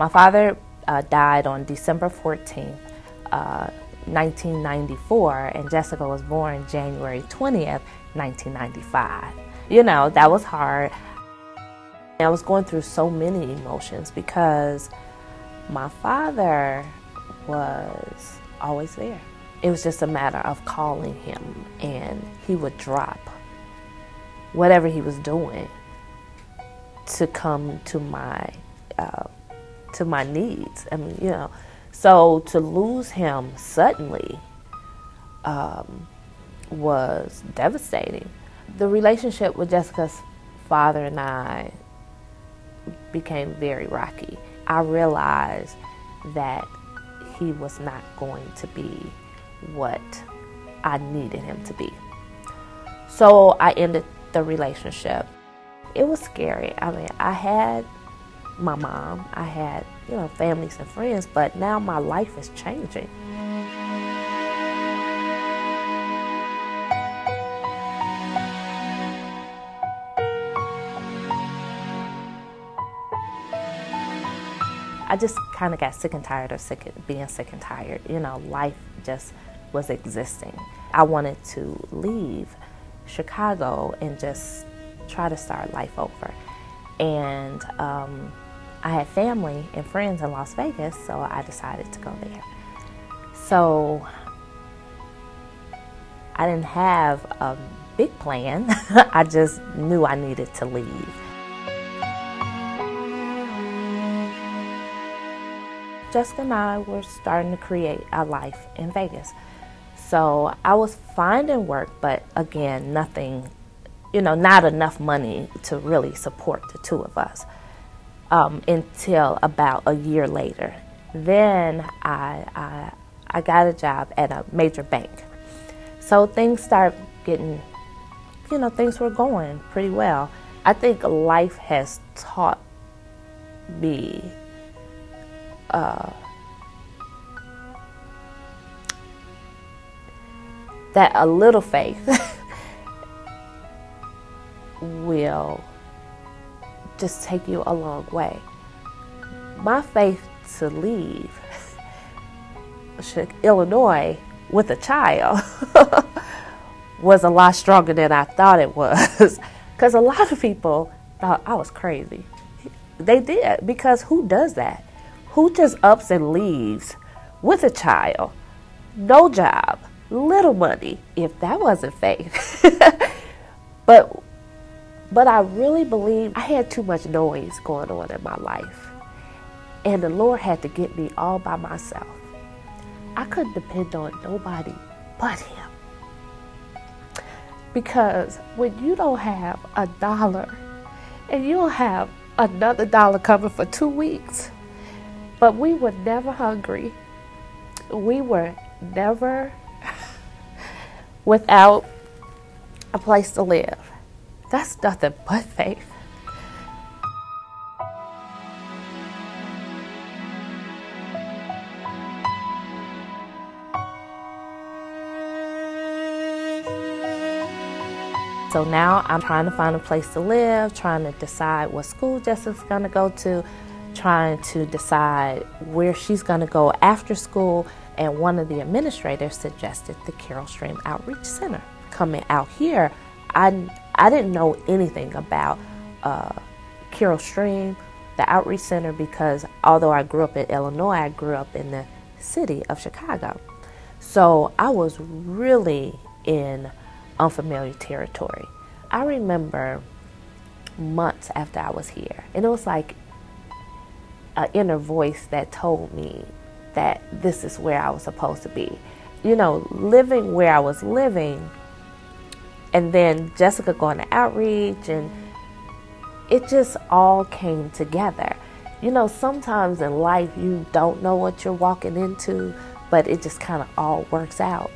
My father died on December 14th, 1994, and Jessica was born January 20th, 1995. You know, that was hard. I was going through so many emotions because my father was always there. It was just a matter of calling him, and he would drop whatever he was doing to come to my needs. I mean, you know, so to lose him suddenly was devastating. The relationship with Jessica's father and I became very rocky. I realized that he was not going to be what I needed him to be. So I ended the relationship. It was scary. I mean, I had my mom, I had, you know, families and friends, but now my life is changing. I just kind of got sick and tired of being sick and tired. You know, life just was existing. I wanted to leave Chicago and just try to start life over. And I had family and friends in Las Vegas, so I decided to go there. So I didn't have a big plan. I just knew I needed to leave. Jessica and I were starting to create a life in Vegas. So I was finding work, but again, nothing, you know, not enough money to really support the two of us until about a year later. Then I got a job at a major bank. So things started getting, you know, things were going pretty well. I think life has taught me that a little faith will just take you a long way. My faith to leave Illinois with a child was a lot stronger than I thought it was, because a lot of people thought I was crazy. They did, because who does that? Who just ups and leaves with a child, no job, little money? If that wasn't faith. But I really believe I had too much noise going on in my life, and the Lord had to get me all by myself. I couldn't depend on nobody but Him, because when you don't have $1 and you don't have another dollar coming for 2 weeks, but we were never hungry, we were never without a place to live. That's nothing but faith. So now I'm trying to find a place to live, trying to decide what school Jessica's going to go to, trying to decide where she's going to go after school. And one of the administrators suggested the Karon Outreach Center. Coming out here, I didn't know anything about Karon, the Outreach Center, because although I grew up in Illinois, I grew up in the city of Chicago. So I was really in unfamiliar territory. I remember months after I was here, and it was like an inner voice that told me that this is where I was supposed to be. You know, living where I was living, and then Jessica going to outreach, and it just all came together. You know, sometimes in life you don't know what you're walking into, but it just kind of all works out.